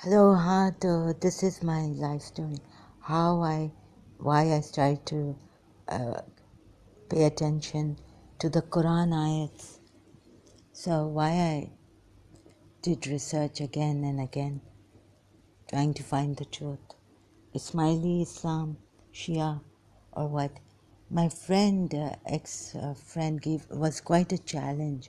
Hello, this is my life story. Why I started to uh, pay attention to the Quran ayats. So why I did research again and again, trying to find the truth. Ismaili Islam, Shia, or what? My friend, ex-friend, was quite a challenge.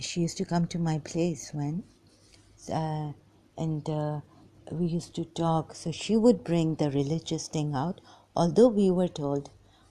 She used to come to my place and we used to talk. So she would bring the religious thing out, although we were told,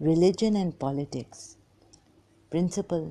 Religion and politics principle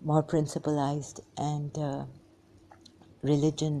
more principalized and religion.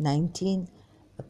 19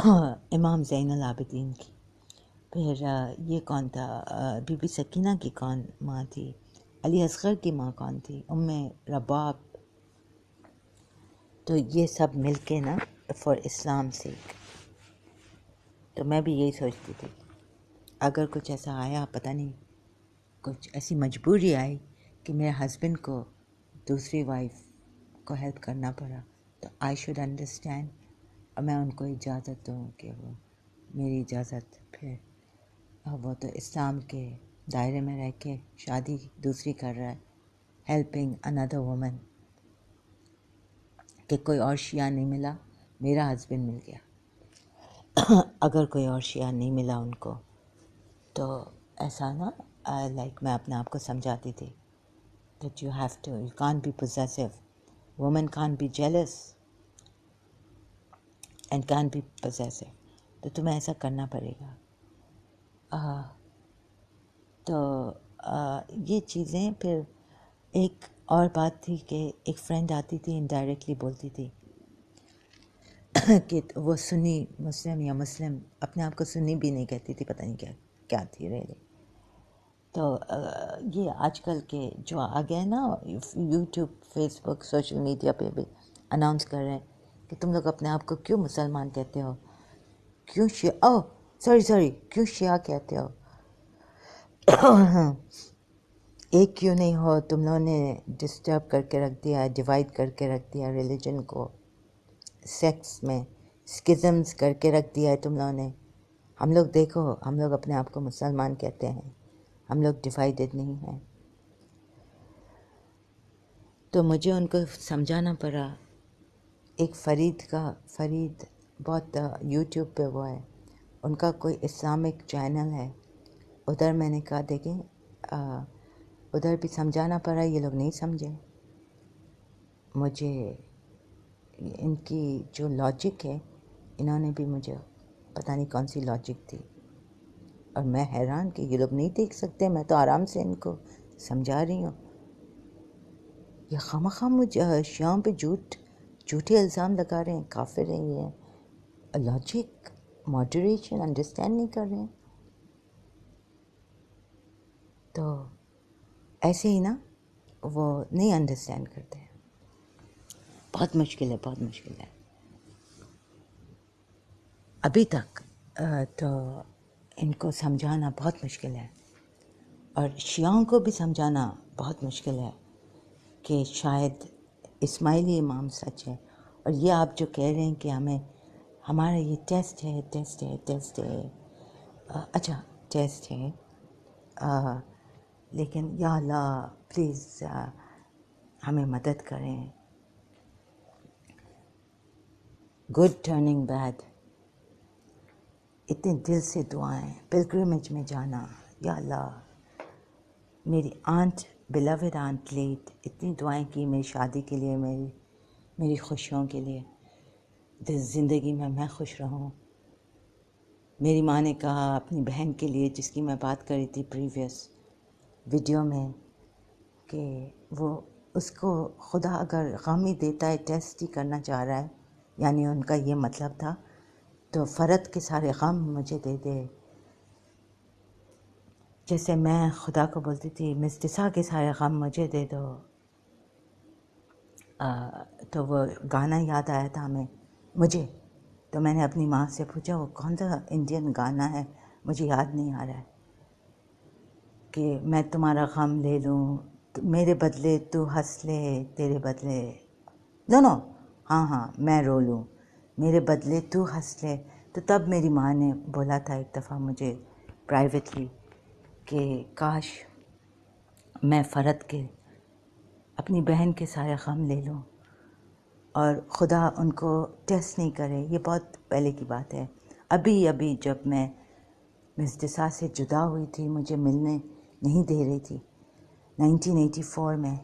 امام زین العابدین کی. پھر یہ کون تھا، be be Sakina کی کون ماں تھی، علی اصغر کی ماں کون تھی، رباب. تو یہ سب مل کے نا فار اسلام سیک. تو میں بھی یہی سوچتی تھی اگر کچھ ایسا آیا، پتہ نہیں کچھ ایسی مجبوری آئی کہ میرے ہسبینڈ کو دوسری وائف کو ہیلپ کرنا پڑا، تو آئی شوڈ انڈرسٹینڈ، اور میں ان کو اجازت دوں کہ وہ میری اجازت. پھر وہ تو اسلام کے دائرے میں رہ کے شادی دوسری کر رہا ہے، ہیلپنگ اندر وومن، کہ کوئی اور شیعہ نہیں ملا، میرا ہسبینڈ مل گیا. اگر کوئی اور شیعہ نہیں ملا ان کو تو ایسا نا، لائک میں اپنے آپ کو سمجھاتی تھی that you have to, you can't be possessive, woman can't be jealous and can't be possessive, تو تمہیں ایسا کرنا پڑے گا. تو یہ چیزیں. پھر ایک اور بات تھی کہ ایک فرینڈ آتی تھی انڈائریکٹلی بولتی تھی کہ وہ سنی مسلم یا مسلم، اپنے آپ کو سنی بھی نہیں کہتی تھی، پتہ نہیں کیا تھی ریلی. تو یہ آج کل کے جو آ گئے نا یوٹیوب، فیس بک، سوشل میڈیا پہ بھی اناؤنس کر رہے ہیں کہ تم لوگ اپنے آپ کو کیوں مسلمان کہتے ہو، کیوں شیعہ، کیوں شیعہ کہتے ہو، ایک کیوں نہیں ہو، تم لوگوں نے ڈسٹرب کر کے رکھ دیا، ڈیوائڈ کر کے رکھ دیا ریلیجن کو، سیکس میں اسکزمز کر کے رکھ دیا ہے تم لوگوں نے. ہم لوگ دیکھو، ہم لوگ اپنے آپ کو مسلمان کہتے ہیں، ہم لوگ ڈیوائیڈڈ نہیں ہیں. تو مجھے ان کو سمجھانا پڑا. ایک فرید بہت یوٹیوب پہ وہ ہے، ان کا کوئی اسلامک چینل ہے، ادھر میں نے کہا دیکھیں ادھر بھی سمجھانا پڑا، یہ لوگ نہیں سمجھے. مجھے ان کی جو لاجک ہے، انہوں نے بھی مجھے پتہ نہیں کون سی لاجک تھی، اور میں حیران کہ یہ لوگ نہیں دیکھ سکتے، میں تو آرام سے ان کو سمجھا رہی ہوں. یہ خواہ مجھے شیعوں پہ جھوٹے الزام لگا رہے ہیں، کافر ہیں یہ، لاجک، ماڈریشن انڈرسٹینڈ نہیں کر رہے ہیں. تو ایسے ہی نا وہ نہیں انڈرسٹینڈ کرتے ہیں. بہت مشکل ہے ابھی تک. تو ان کو سمجھانا بہت مشکل ہے، اور شیعوں کو بھی سمجھانا بہت مشکل ہے کہ شاید اسماعیلی امام سچ ہے. اور یہ آپ جو کہہ رہے ہیں کہ ہمارا یہ ٹیسٹ ہے، اچھا ٹیسٹ ہے، لیکن یا اللہ پلیز ہمیں مدد کریں. گڈ ٹرننگ بیڈ، اتنے دل سے دعائیں، پلگرمیج میں جانا، یا اللہ. میری بلوڈ آنٹ لیٹ اتنی دعائیں کی میری شادی کے لیے، میری خوشیوں کے لیے، زندگی میں خوش رہوں. میری ماں نے کہا اپنی بہن کے لیے، جس کی میں بات کری تھی پریویس ویڈیو میں، کہ وہ اس کو خدا اگر غم ہی دیتا ہے، ٹیسٹ ہی کرنا چاہ رہا ہے، یعنی ان کا یہ مطلب تھا، تو فرد کے سارے غم مجھے دے دے. جیسے میں خدا کو بولتی تھی مستسا کے سارے غم مجھے دے دو. تو وہ گانا یاد آیا تھا مجھے. تو میں نے اپنی ماں سے پوچھا وہ کون سا انڈین گانا ہے، مجھے یاد نہیں آ رہا ہے، کہ میں تمہارا غم لے لوں، میرے بدلے تو ہنس لے، تیرے بدلے نو ہاں میں رو لوں، میرے بدلے تو ہنس لے. تو تب میری ماں نے بولا تھا ایک دفعہ مجھے پرائیویٹلی کہ کاش میں فرد کے، اپنی بہن کے سارے غم لے لوں اور خدا ان کو ٹیسٹ نہیں کرے. یہ بہت پہلے کی بات ہے. ابھی جب میں مستسا سے جدا ہوئی تھی، مجھے ملنے نہیں دے رہی تھی 1984 میں،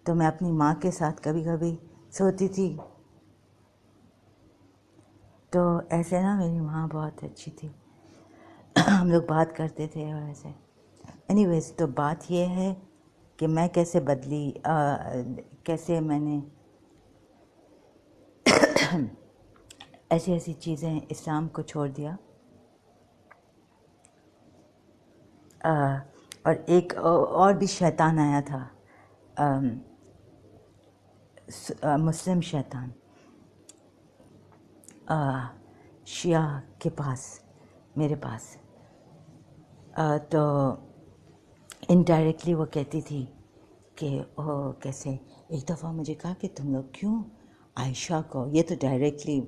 تو میں اپنی ماں کے ساتھ کبھی کبھی سوتی تھی. تو ایسے نا میری ماں بہت اچھی تھی، ہم لوگ بات کرتے تھے اور ایسے. اینی ویز، تو بات یہ ہے کہ میں کیسے بدلی، کیسے میں نے ایسی ایسی چیزیں اسلام کو چھوڑ دیا. اور ایک اور بھی شیطان آیا تھا, مسلم شیطان, شیعہ کے پاس, میرے پاس. تو انڈائریکٹلی وہ کہتی تھی کہ کیسے ایک دفعہ مجھے کہا کہ تم لوگ کیوں عائشہ کو, یہ تو ڈائریکٹلی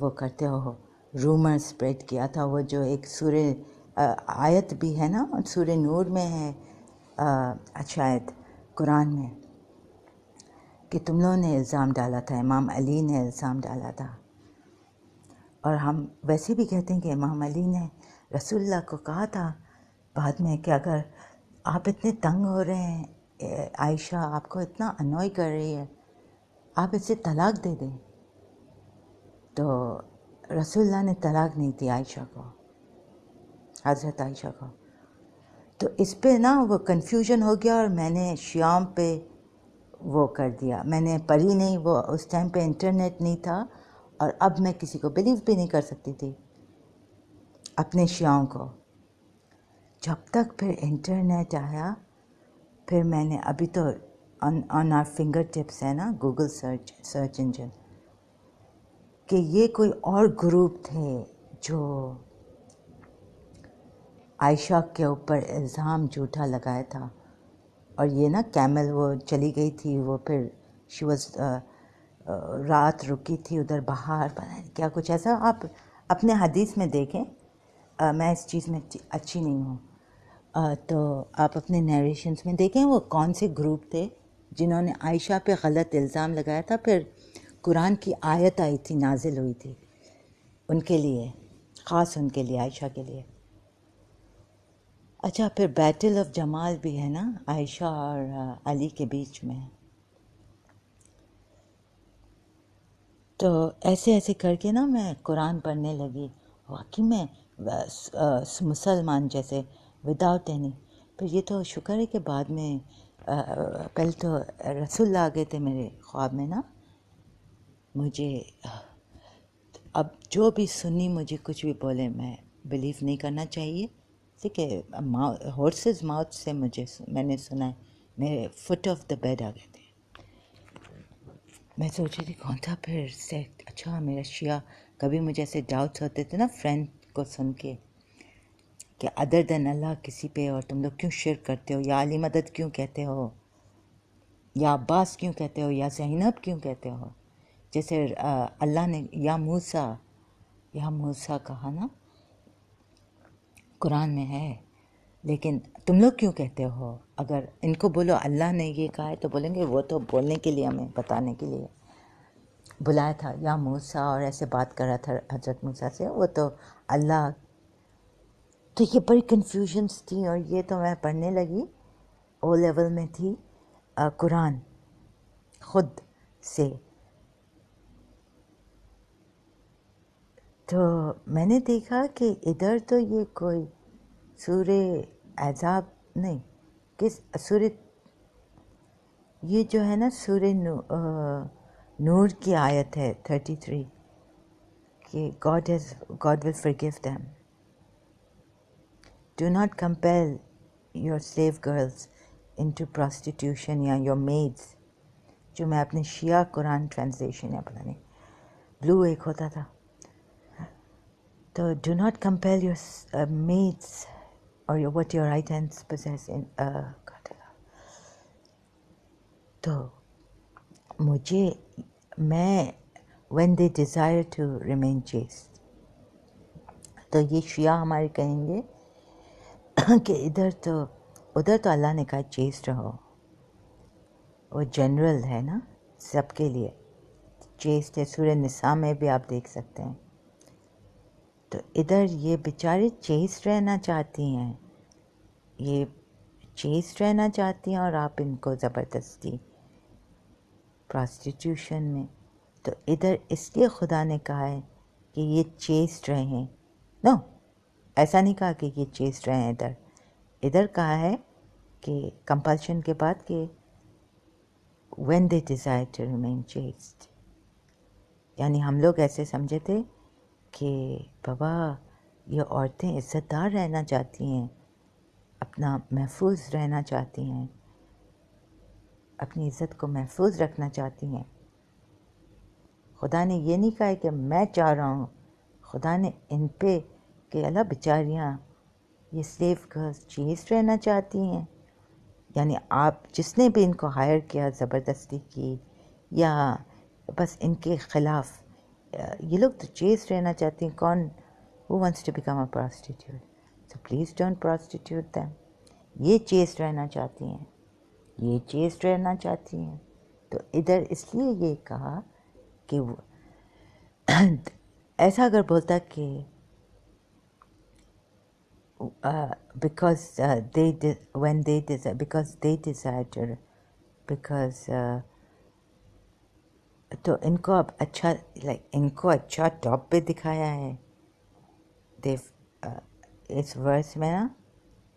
وہ کرتے ہو, رومر اسپریڈ کیا تھا, وہ جو ایک سورہ آیت بھی ہے نا, سورہ نور میں ہے شاید قرآن میں, کہ تم لوگوں نے الزام ڈالا تھا, امام علی نے الزام ڈالا تھا. اور ہم ویسے بھی کہتے ہیں کہ امام علی نے رسول اللہ کو کہا تھا بعد میں کہ اگر آپ اتنے تنگ ہو رہے ہیں, عائشہ آپ کو اتنا انوائے کر رہی ہے, آپ اسے طلاق دے دیں. تو رسول اللہ نے طلاق نہیں دی عائشہ کو, حضرت عائشہ کو. تو اس پہ نا وہ کنفیوژن ہو گیا, اور میں نے شیام پہ وہ کر دیا, میں نے پڑھی نہیں, وہ اس ٹائم پہ انٹرنیٹ نہیں تھا, اور اب میں کسی کو بلیو بھی نہیں کر سکتی تھی اپنے شیعوں کو. جب تک پھر انٹرنیٹ آیا, پھر میں نے ابھی تو آن آر فنگر ٹپس ہے نا گوگل سرچ انجن, کہ یہ کوئی اور گروپ تھے جو عائشہ کے اوپر الزام جھوٹا لگایا تھا. اور یہ نا کیمل وہ چلی گئی تھی, وہ پھر شی واز رات رکی تھی ادھر باہر, پتہ نہیں کیا کچھ ایسا, آپ اپنے حدیث میں دیکھیں, میں اس چیز میں اچھی نہیں ہوں, تو آپ اپنے نیریشنز میں دیکھیں وہ کون سے گروپ تھے جنہوں نے عائشہ پہ غلط الزام لگایا تھا. پھر قرآن کی آیت آئی تھی, نازل ہوئی تھی ان کے لیے, خاص ان کے لیے, عائشہ کے لیے. اچھا, پھر بیٹل آف جمال بھی ہے نا عائشہ اور علی کے بیچ میں. تو ایسے ایسے کر کے نا میں قرآن پڑھنے لگی, واقعی میں مسلمان جیسے وداؤٹ اینی. پھر یہ تو شکر ہے کہ بعد میں پہلے تو رسول اللہ آ گئے تھے میرے خواب میں نا. مجھے اب جو بھی سنی مجھے کچھ بھی بولے, میں بلیو نہیں کرنا چاہیے, ٹھیک ہے. ہارسز ماؤتھ سے میں نے سنا ہے, میرے فٹ آف دا بیڈ آ گئے تھے. میں سوچ رہی تھی کون تھا پھر سیکٹ. اچھا, میرا شیعہ کبھی مجھے ایسے ڈاؤٹس ہوتے تھے نا فرینڈ کو سن کے, کہ ادر دین اللہ کسی پہ, اور تم لوگ کیوں شرک کرتے ہو, یا علی مدد کیوں کہتے ہو, یا عباس کیوں کہتے ہو, یا زینب کیوں کہتے ہو. جیسے اللہ نے یا موسیٰ کہا نا, قرآن میں ہے, لیکن تم لوگ کیوں کہتے ہو. اگر ان کو بولو اللہ نے یہ کہا ہے تو بولیں گے وہ تو بولنے کے لیے, ہمیں بتانے کے لیے بلایا تھا یا موسیٰ, اور ایسے بات کر رہا تھا حضرت موسیٰ سے, وہ تو اللہ. تو یہ بڑی کنفیوژنس تھی, اور یہ تو میں پڑھنے لگی, او لیول میں تھی قرآن خود سے. تو میں نے دیکھا کہ ادھر تو یہ کوئی سورہ احزاب نہیں, کس سورہ, یہ جو ہے نا سورہ نور کی آیت ہے 33, کہ God will forgive them. Do not compel your slave girls into prostitution یا your maids, جو میں اپنے شیعہ قرآن ٹرانسلیشن یا پتہ نہیں بلو ایک ہوتا تھا, تو do not compel your maids or what your right hands possess in تو میں when they desire to remain chaste, تو یہ شیعہ ہمارے کہیں گے کہ ادھر تو اللہ نے کہا چیسٹ رہو, وہ جنرل ہے نا سب کے لیے چیسٹ ہے. سورہ نساء میں بھی آپ دیکھ سکتے ہیں. تو ادھر یہ بیچاری چیسٹ رہنا چاہتی ہیں, یہ چیسٹ رہنا چاہتی ہیں, اور آپ ان کو زبردستی پراسٹیٹیوشن میں. تو ادھر اس لیے خدا نے کہا ہے کہ یہ چیسٹ رہیں. نو, ایسا نہیں کہا کہ یہ چیسٹ رہیں. ادھر کہا ہے کہ کمپلشن کے بعد کہ when they desire to remain chaste. یعنی ہم لوگ ایسے سمجھے تھے کہ بابا یہ عورتیں عزت دار رہنا چاہتی ہیں، اپنا محفوظ رہنا چاہتی ہیں، اپنی عزت کو محفوظ رکھنا چاہتی ہیں. خدا نے یہ نہیں کہا ہے کہ میں چاہ رہا ہوں، خدا نے ان پہ کہ اللہ بیچاریاں یہ سلیو گرلز چیسٹ رہنا چاہتی ہیں. یعنی آپ جس نے بھی ان کو ہائر کیا زبردستی کی یا بس ان کے خلاف، یہ لوگ تو چیسٹ رہنا چاہتی ہیں. کون who wants to become a prostitute? So please don't prostitute them. یہ چیسٹ رہنا چاہتی ہیں، یہ چیسٹ رہنا چاہتی ہیں. تو ادھر اس لیے یہ کہا کہ ایسا اگر بولتا کہ because they desired because تو ان کو اب اچھا ان کو اچھا ٹاپ پہ دکھایا ہے. اس ورس میں نا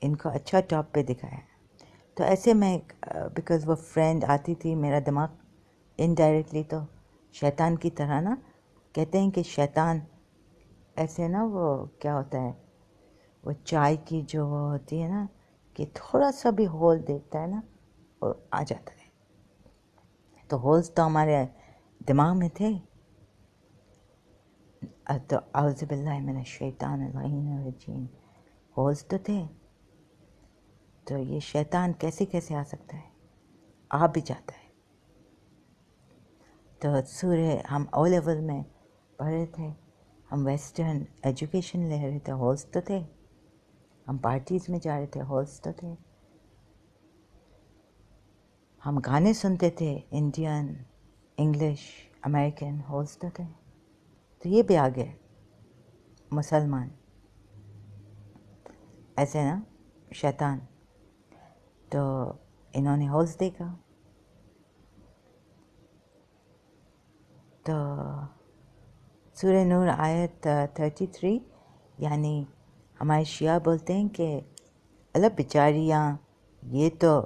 ان کو اچھا ٹاپ پہ دکھایا ہے. تو ایسے میں بیکاز وہ فرینڈ آتی تھی، میرا دماغ انڈائریکٹلی تو شیطان کی طرح نا، کہتے ہیں کہ شیطان ایسے نا وہ کیا ہوتا ہے، وہ چائے کی جو وہ ہوتی ہے نا کہ تھوڑا سا بھی ہول دیکھتا ہے نا وہ آ جاتا ہے. تو ہولز تو ہمارے دماغ میں تھے. تو اعوذ باللہ من الشیطان الرجیم، ہولز تو تھے. تو یہ شیطان کیسے کیسے آ سکتا ہے، آ بھی جاتا ہے. تو سورہ ہم او لیول میں پڑھ رہے تھے، ہم ویسٹرن ایجوکیشن لے رہے تھے، ہولز تو تھے. ہم پارٹیز میں جا رہے تھے، ہولز تو تھے. ہم گانے سنتے تھے انڈین، انگلش، امریکن، ہولز تو تھے. تو یہ بھی آگے مسلمان ایسے نا شیطان. تو انہوں نے ہولز دیکھا. تو سورہ نور آیت 33، یعنی ہمارے شیعہ بولتے ہیں کہ اللہ بیچاریاں، یہ تو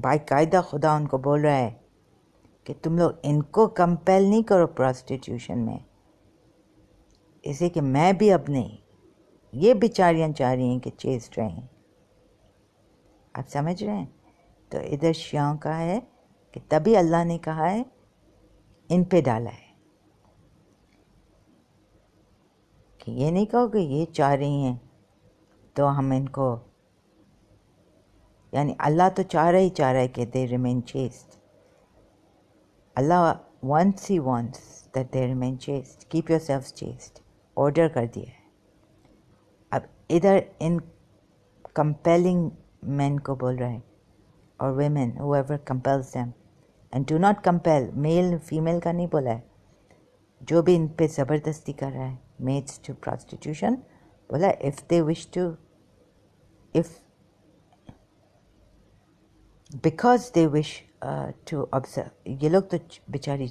باقاعدہ خدا ان کو بول رہا ہے کہ تم لوگ ان کو کمپیل نہیں کرو پراسٹیٹیوشن میں، اسے کہ میں بھی اب نہیں، یہ بیچاریاں چاہ رہی ہیں کہ چیسٹ رہیں. آپ سمجھ رہے ہیں؟ تو ادھر شیعوں کا ہے کہ تبھی اللہ نے کہا ہے ان پہ ڈالا ہے، کہ یہ نہیں کہو کہ یہ چاہ رہی ہیں تو ہم ان کو، یعنی اللہ تو چاہ رہا ہے کہ they remain chaste. Allah he wants that they remain chaste. Keep yourselves chaste. Order کر دیا ہے. اب ادھر ان compelling men کو بول رہا ہے، اور women whoever compels them, and do not compel. Male female کا نہیں بولا ہے. جو بھی ان پہ زبردستی کر رہا ہے maids to prostitution، بولا if they wish to، if because they wish to observe. یہ لوگ تو بیچاری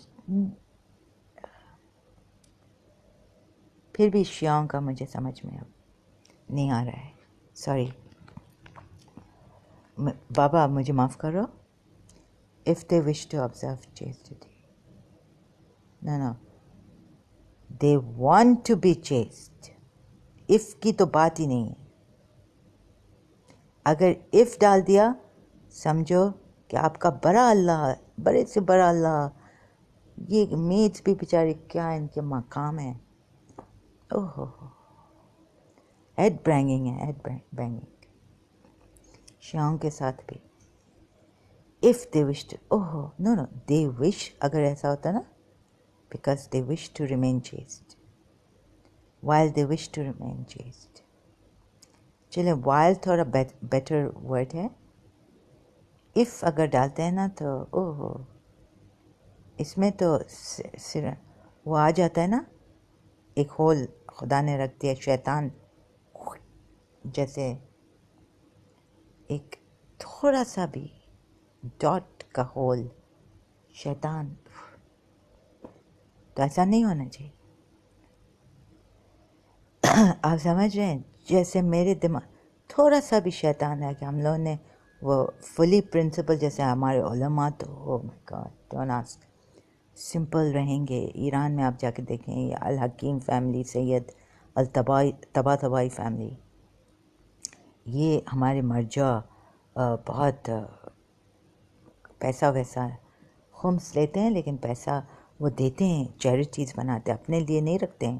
پھر بھی شیعوں کا مجھے سمجھ میں اب نہیں آ رہا ہے. سوری بابا، مجھے معاف کرو. if they wish to observe chastity. No. they want to be chaste. if کی تو بات ہی نہیں ہے. اگر if ڈال دیا سمجھو کہ آپ کا بڑا اللہ، بڑے سے بڑا اللہ. یہ میڈس بھی بیچارے کیا ان کے مقام ہیں. اوہ ہیڈ برینگنگ ہے، ہیڈ برینگنگ شیعوں کے ساتھ بھی. if they wish to، no they wish، اگر ایسا ہوتا نا because they wish to remain chaste، while they wish to remain chaste. چلیں while تھوڑا بیٹر ورڈ ہے. if اگر ڈالتے ہیں نا تو اس میں تو وہ آ جاتا ہے نا، ایک ہول خدا نے رکھ دیا، شیطان جیسے ایک تھوڑا سا بھی ڈاٹ کا ہول، شیطان. تو ایسا نہیں ہونا چاہیے. آپ سمجھ رہے ہیں؟ جیسے میرے دماغ تھوڑا سا بھی شیطان ہے کہ ہم لوگوں نے وہ فلی پرنسپل جیسے ہمارے علماء تو oh my God, don't ask. Simple رہیں گے. ایران میں آپ جا کے دیکھیں یہ الحکیم فیملی, سید الطباطبائی فیملی, یہ ہمارے مرجع بہت پیسہ ویسا خمس لیتے ہیں, لیکن پیسہ وہ دیتے ہیں, چیریٹیز بناتے ہیں, اپنے لیے نہیں رکھتے ہیں.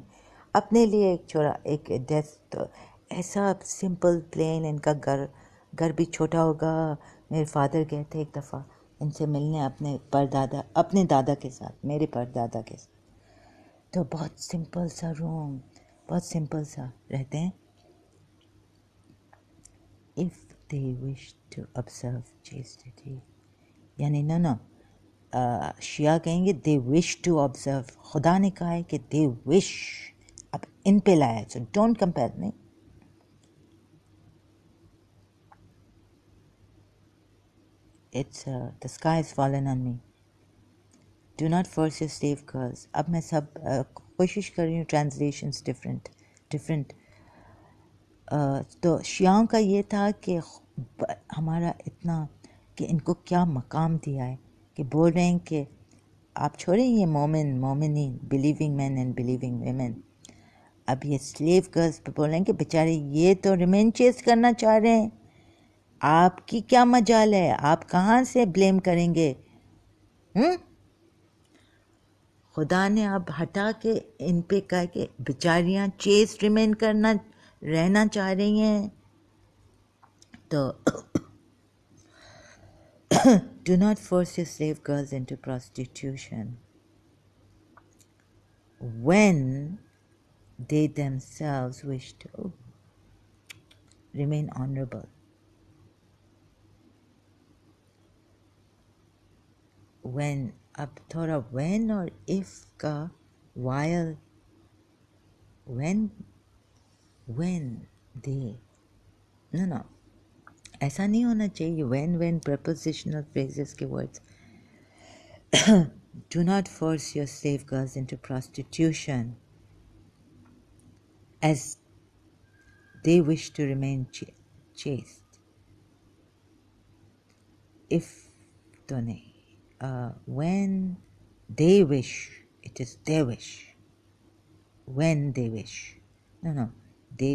اپنے لیے ایک ڈیسک ایسا سمپل پلین, ان کا گھر بھی چھوٹا ہوگا. میرے فادر گئے تھے ایک دفعہ ان سے ملنے اپنے دادا کے ساتھ, میرے پردادا کے ساتھ, تو بہت سمپل سا روم, بہت سمپل سا رہتے ہیں. if they wish to observe chastity, یعنی نو شیعہ کہیں گے they wish to observe, خدا نے کہا ہے کہ they wish, اب ان پہ لایا, so don't compare. نہیں, it's the sky has fallen on me, do not force your slave girls. اب میں سب کوشش کر رہی ہوں ٹرانسلیشنس ڈفرینٹ. تو شیعوں کا یہ تھا کہ ہمارا اتنا کہ ان کو کیا مقام دیا ہے کہ بول رہے ہیں کہ آپ چھوڑیں یہ مومنین, believing men and believing women, اب یہ سلیو گرلس پہ بول رہے ہیں کہ بیچارے یہ تو ریمین چیز کرنا چاہ رہے ہیں, آپ کی کیا مجال ہے, آپ کہاں سے بلیم کریں گے. خدا نے اب ہٹا کے ان پہ کہا کہ بیچاریاں چیسٹ ریمین رہنا چاہ رہی ہیں. تو do not force your slave girls into prostitution when they themselves wish to remain honorable. when, اب تھوڑا when اور if کا while, when they, no ایسا نہیں ہونا چاہیے. when prepositional phrases کے words. do not force your slave girls into prostitution as they wish to remain chaste. if تو نہیں, when they wish, it is their wish, when they wish, no they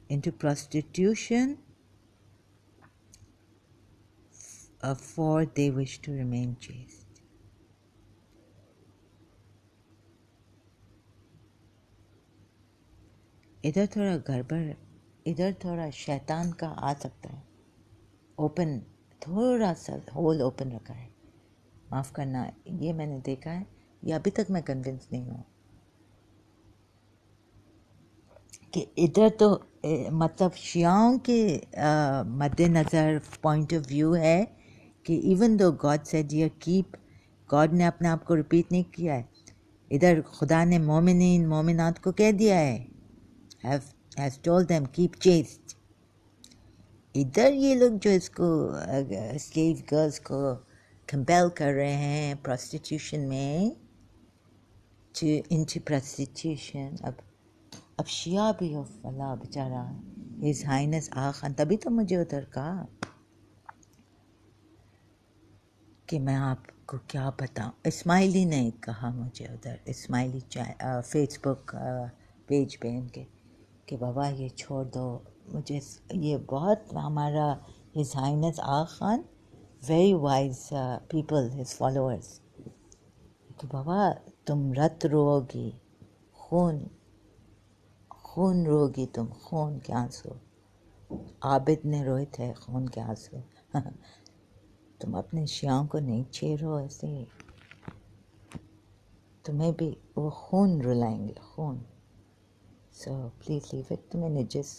into prostitution for they wish to remain chaste. ادھر تھوڑا گڑبڑ, ادھر تھوڑا شیطان کا آ سکتا ہے, اوپن تھوڑا سا ہول اوپن رکھا ہے, معاف کرنا, یہ میں نے دیکھا ہے, یہ ابھی تک میں کنونس نہیں ہوں کہ ادھر تو مطلب شیعوں کے مد نظر پوائنٹ آف ویو ہے کہ even though God said you keep, God نے اپنے آپ کو ریپیٹ نہیں کیا ہے, ادھر خدا نے مومنین مومنات کو کہہ دیا ہے, has told them keep chaste. ادھر یہ لوگ جو اس کو سلیو گرلس کو کمپیل کر رہے ہیں پروسٹیٹیوشن میں, into prostitution. اب شیعہ بھی اللہ بیچارہ ہز ہائنس آغا خان, تبھی تو مجھے ادھر کہا کہ میں آپ کو کیا بتاؤں. اسماعیلی نے کہا مجھے ادھر, اسماعیلی فیس بک پیج پہ ان کے, کہ بابا یہ چھوڑ دو. مجھے یہ بہت ہمارا his highness Aga Khan, very wise people, his followers, کہ بابا تم رت رو گی, خون رو گی تم, خون کے آنسو. عابد نے روئے تھے خون کے آنسو. تم اپنے شیعوں کو نہیں چھیڑو ایسے, تمہیں بھی وہ خون رلائیں گے, خون. So please leave it. تمہیں نجس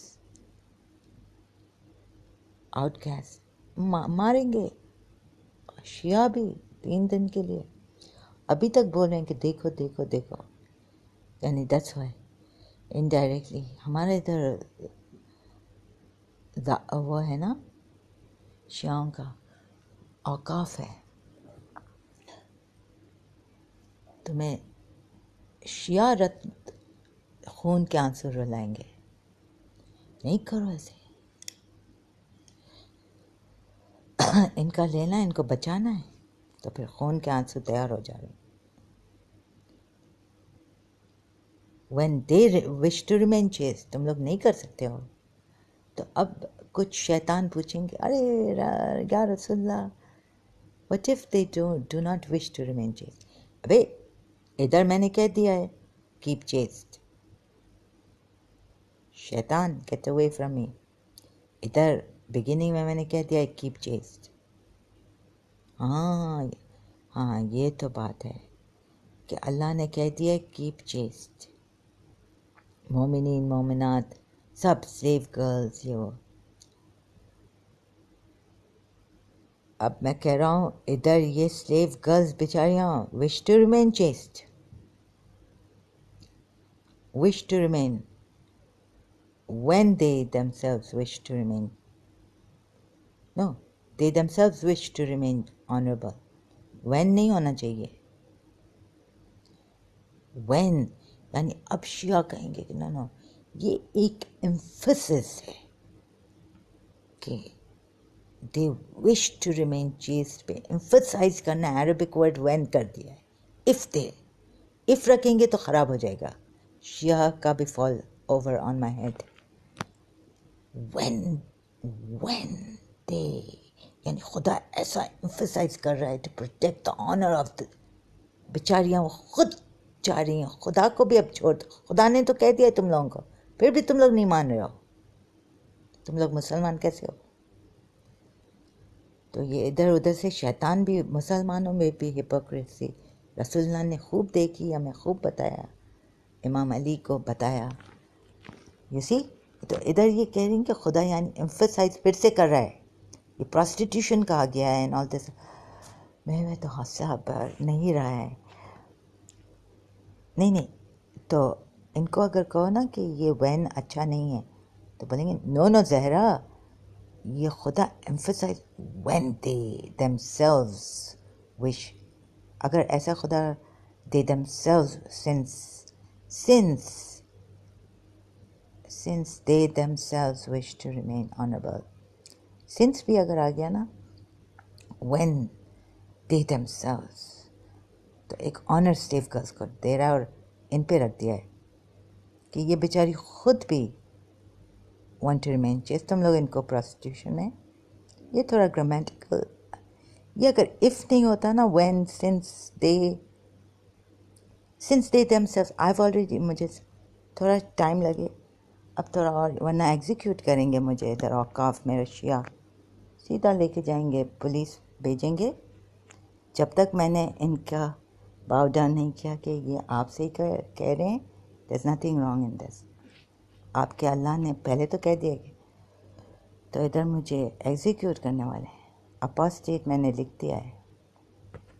آؤٹ کاسٹ ماریں گے شیعہ بھی 3 دن کے لیے. ابھی تک بول رہے ہیں کہ دیکھو دیکھو دیکھو, یعنی دیٹس وائی انڈائریکٹلی ہمارے ادھر وہ ہے نا شیعوں کا اوقاف ہے, تمہیں شیعہ رت خون کے آنسو رلائیں گے, نہیں کرو ایسے. ان کا لینا, ان کو بچانا ہے, تو پھر خون کے آنسو تیار ہو جا رہے ہیں. when they wish to remain chaste, تم لوگ نہیں کر سکتے ہو. تو اب کچھ شیطان پوچھیں گے ارے یا رسول اللہ what if they do not wish to remain chaste. ابے ادھر میں نے کہہ دیا ہے keep chaste. شیطان get away from me. ادھر بگننگ میں نے کہہ دیا ہے keep chaste. ہاں یہ تو بات ہے کہ اللہ نے کہہ دیا ہے keep chaste. مومنین مومنات سب سلیو گرلز یہ وہ. اب میں کہہ رہا ہوں ادھر یہ سلیو گرلز بیچاریاں wish to remain chaste. wish to remain when they themselves wish to remain. No, they themselves wish to remain honorable. when نہیں ہونا چاہیے. when یعنی اب شیعہ کہیں گے کہ نو یہ ایک emphasis ہے کہ they wish to remain chaste پہ emphasize کرنا. عربک ورڈ when کر دیا ہے. if رکھیں گے تو خراب ہو جائے گا. شیعہ کا بھی fall over on my head. when they یعنی خدا ایسا emphasize کر رہا ہے to protect the honor of the بیچاریاں وہ خود چاہ رہی ہیں خدا کو بھی اب چھوڑ دو. خدا نے تو کہہ دیا ہے تم لوگوں کو, پھر بھی تم لوگ نہیں مان رہے ہو. تم لوگ مسلمان کیسے ہو؟ تو یہ ادھر ادھر سے شیطان بھی مسلمانوں میں بھی ہپوکریسی رسول اللہ نے خوب دیکھی, ہمیں خوب بتایا, امام علی کو بتایا. یو سی تو ادھر یہ کہہ رہی ہیں کہ خدا یعنی ایمفسائز پھر سے کر رہا ہے. یہ پراسٹیٹیوشن کہا گیا ہے اینڈ آل دس. میں تو حصہ پر نہیں رہا ہے. نہیں تو ان کو اگر کہو نا کہ یہ وین اچھا نہیں ہے تو بولیں گے نو زہرا یہ خدا emphasize when they themselves wish. اگر ایسا خدا they themselves since they themselves wish to remain honourable. Since بھی اگر آ گیا نا وین دے دیم سیلوز تو ایک آنر سلیو گرلس کو دے رہا ہے اور ان پہ رکھ دیا ہے کہ یہ بیچاری خود بھی وانٹ ٹو ریمین چیسٹ. تم لوگ ان کو پروسٹیوشن ہے. یہ تھوڑا گرامیٹیکل. یہ اگر اف نہیں ہوتا نا when since they them self I already مجھے تھوڑا ٹائم لگے اب تھوڑا اور ورنہ ایگزیکیوٹ کریں گے مجھے ادھر اوقاف میں رشیا سیدھا لے کے جائیں گے, پولیس بھیجیں گے. جب تک میں نے ان کا باؤ ڈاؤن نہیں کیا کہ یہ آپ سے ہی کہہ رہے ہیں دیر از نتھنگ رانگ ان دس. آپ کے اللہ نے پہلے تو کہہ دیا کہ تو ادھر مجھے ایگزیکیوٹ کرنے والے ہیں. اپوسٹیٹ میں نے لکھ دیا ہے.